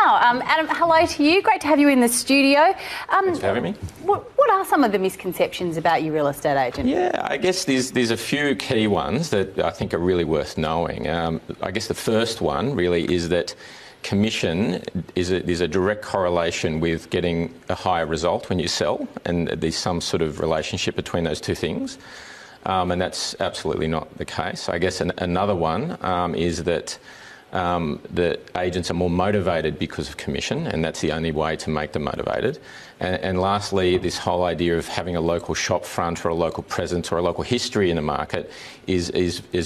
now. Adam, hello to you. Great to have you in the studio. Thanks for having me. What are some of the misconceptions about your real estate agent? Yeah, I guess there's a few key ones that I think are really worth knowing. I guess the first one really is that commission is a direct correlation with getting a higher result when you sell, and there's some sort of relationship between those two things. And that's absolutely not the case. I guess another one is that the agents are more motivated because of commission, and that's the only way to make them motivated. And lastly, this whole idea of having a local shop front or a local presence or a local history in the market is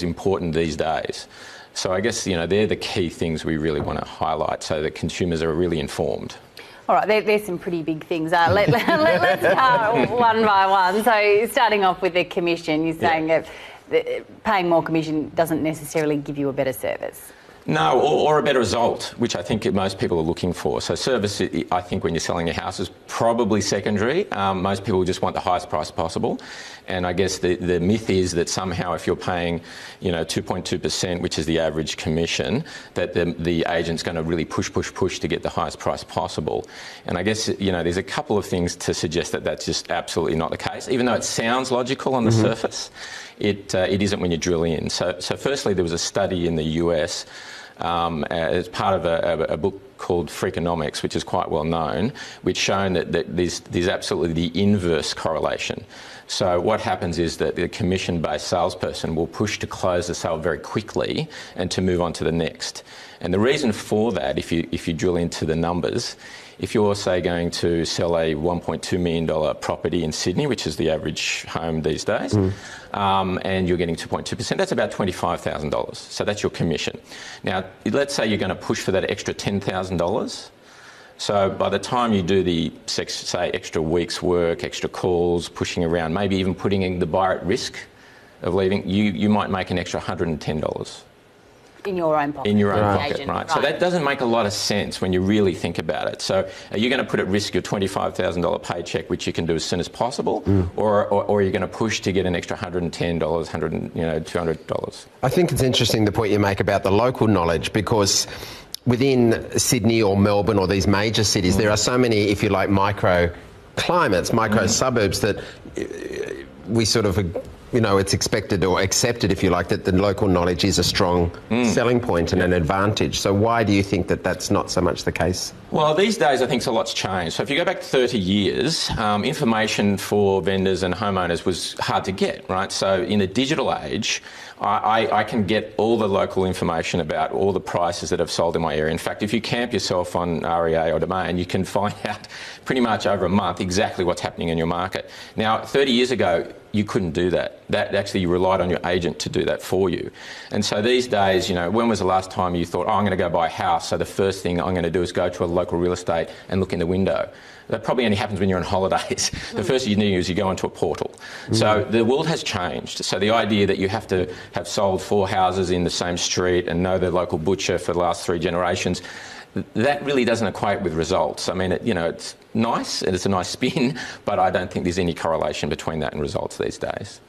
important these days. So I guess, they're the key things we really want to highlight so that consumers are really informed. All right, there's some pretty big things. Let's start one by one. So starting off with the commission, you're saying that paying more commission doesn't necessarily give you a better service. No, or a better result, which I think most people are looking for. So service, I think when you're selling your house, is probably secondary. Most people just want the highest price possible. And I guess the myth is that somehow if you're paying, 2.2%, which is the average commission, that the agent's going to really push to get the highest price possible. And I guess, there's a couple of things to suggest that that's just absolutely not the case. Even though it sounds logical on the surface, it isn't when you drill in. So firstly, there was a study in the US as part of a book called Freakonomics, which is quite well known, which shown that there's absolutely the inverse correlation. So what happens is that the commission-based salesperson will push to close the sale very quickly and to move on to the next. And the reason for that, if you drill into the numbers, if you're, say, going to sell a $1.2 million property in Sydney, which is the average home these days, and you're getting 2.2%, that's about $25,000. So that's your commission. Now, let's say you're going to push for that extra $10,000. So by the time you do the, say, extra week's work, extra calls, pushing around, maybe even putting in the buyer at risk of leaving, you might make an extra $110. In your own pocket. In your own pocket, right. So that doesn't make a lot of sense when you really think about it. So are you going to put at risk your $25,000 paycheck, which you can do as soon as possible, or are you going to push to get an extra $110, $200? I think it's interesting the point you make about the local knowledge, because within Sydney or Melbourne or these major cities, there are so many, if you like, micro climates, micro suburbs that we sort of, it's expected or accepted, if you like, that the local knowledge is a strong selling point and an advantage. So why do you think that that's not so much the case? Well, these days I think a lot's changed. So if you go back 30 years, information for vendors and homeowners was hard to get, right? So in the digital age, I can get all the local information about all the prices that have sold in my area. In fact, if you camp yourself on REA or Domain, you can find out pretty much over a month exactly what's happening in your market. Now, 30 years ago, you couldn't do that. That actually, you relied on your agent to do that for you. And so these days, when was the last time you thought, I'm going to go buy a house, so the first thing I'm going to do is go to a local real estate and look in the window? That probably only happens when you're on holidays. The first thing you do is you go onto a portal. So the world has changed. So the idea that you have to have sold 4 houses in the same street and know the local butcher for the last 3 generations, that really doesn't equate with results. I mean, it's nice and it's a nice spin, but I don't think there's any correlation between that and results these days.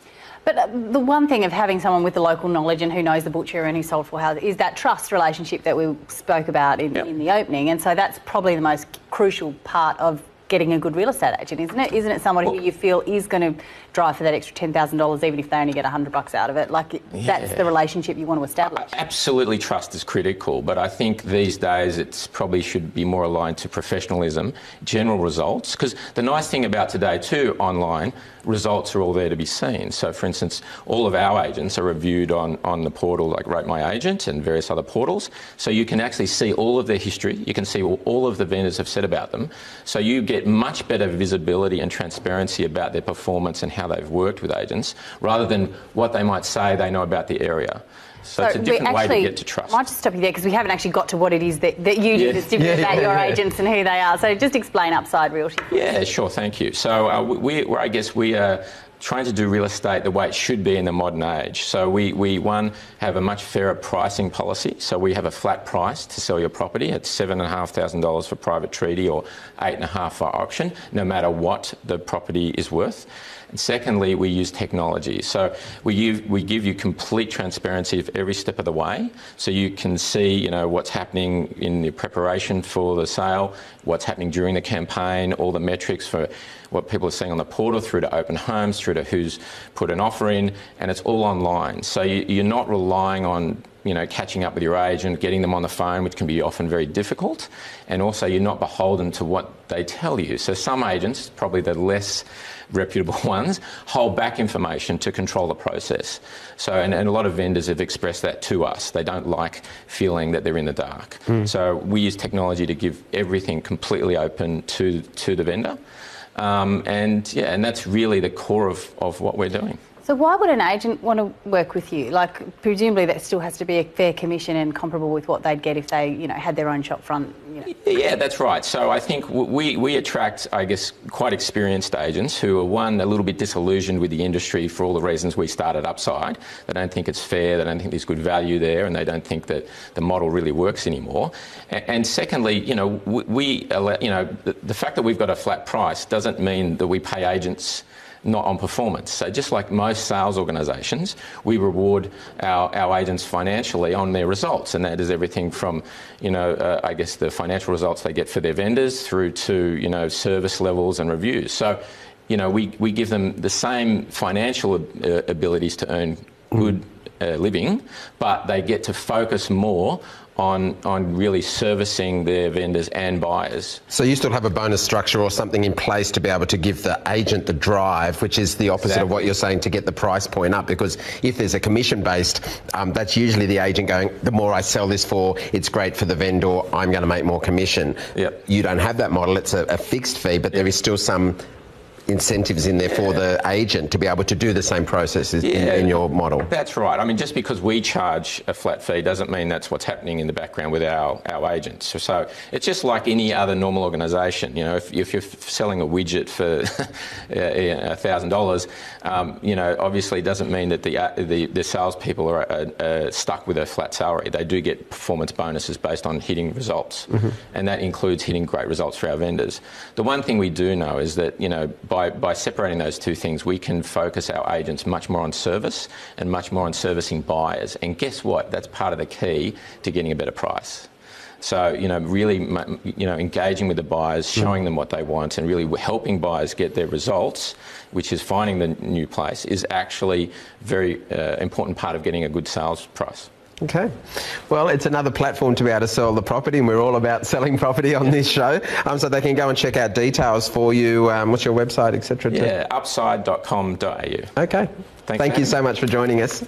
But the one thing of having someone with the local knowledge and who knows the butcher and who sold 4 houses is that trust relationship that we spoke about in the opening. And so that's probably the most crucial part of getting a good real estate agent, isn't it? Isn't it somebody who you feel is going to drive for that extra $10,000 even if they only get $100 out of it? That's the relationship you want to establish. Absolutely, trust is critical, but I think these days it's probably should be more aligned to professionalism, general results, because the nice thing about today too, online, results are all there to be seen. So for instance, all of our agents are reviewed on the portal like Rate My Agent and various other portals, so you can actually see all of their history, you can see what all of the vendors have said about them, so you get much better visibility and transparency about their performance and how they've worked with agents, rather than what they might say they know about the area. So it's a different way to get to trust. I might just stop you there because we haven't actually got to what it is that you do that's different about your agents and who they are. So just explain Upside Realty. Yeah, sure, thank you. So I guess we are trying to do real estate the way it should be in the modern age. So we have a much fairer pricing policy. So we have a flat price to sell your property at $7,500 for private treaty or $8,500 for auction, no matter what the property is worth. And secondly, we use technology. So we give you complete transparency of every step of the way, so you can see, what's happening in the preparation for the sale, what's happening during the campaign, all the metrics for what people are seeing on the portal, through to open homes, through to who's put an offer in, and it's all online. So you're not relying on catching up with your agent, getting them on the phone, which can be often very difficult, and also you're not beholden to what they tell you. So some agents, probably the less reputable ones, hold back information to control the process. So, and a lot of vendors have expressed that to us. They don't like feeling that they're in the dark. So we use technology to give everything completely open to the vendor. And that's really the core of what we're doing. So why would an agent want to work with you? Like, presumably that still has to be a fair commission and comparable with what they'd get if they, had their own shop front. Yeah, that's right. So I think we attract, I guess, quite experienced agents who are, one, a little bit disillusioned with the industry for all the reasons we started Upside. They don't think it's fair, they don't think there's good value there, and they don't think that the model really works anymore. And secondly, the fact that we've got a flat price doesn't mean that we pay agents not on performance. So just like most sales organisations, we reward our agents financially on their results, and that is everything from, I guess, the financial results they get for their vendors through to, service levels and reviews. So, we give them the same financial abilities to earn good living, but they get to focus more on really servicing their vendors and buyers. So you still have a bonus structure or something in place to be able to give the agent the drive, which is the opposite of what you're saying, to get the price point up, because if there's a commission-based, that's usually the agent going, the more I sell this for, it's great for the vendor, I'm going to make more commission. Yep. You don't have that model, it's a fixed fee, but there is still some incentives in there for the agent to be able to do the same processes in your model. That's right. I mean, just because we charge a flat fee doesn't mean that's what's happening in the background with our agents. So it's just like any other normal organisation. If you're selling a widget for $1,000, obviously it doesn't mean that the salespeople are stuck with a flat salary. They do get performance bonuses based on hitting results, and that includes hitting great results for our vendors. The one thing we do know is that, by separating those two things, we can focus our agents much more on service and much more on servicing buyers. And guess what? That's part of the key to getting a better price. So, really, engaging with the buyers, showing them what they want, and really helping buyers get their results, which is finding the new place, is actually a very important part of getting a good sales price. Okay. Well, it's another platform to be able to sell the property, and we're all about selling property on this show. So they can go and check out details for you. What's your website, etc.? Yeah, upside.com.au. Okay. Thank you so much for joining us.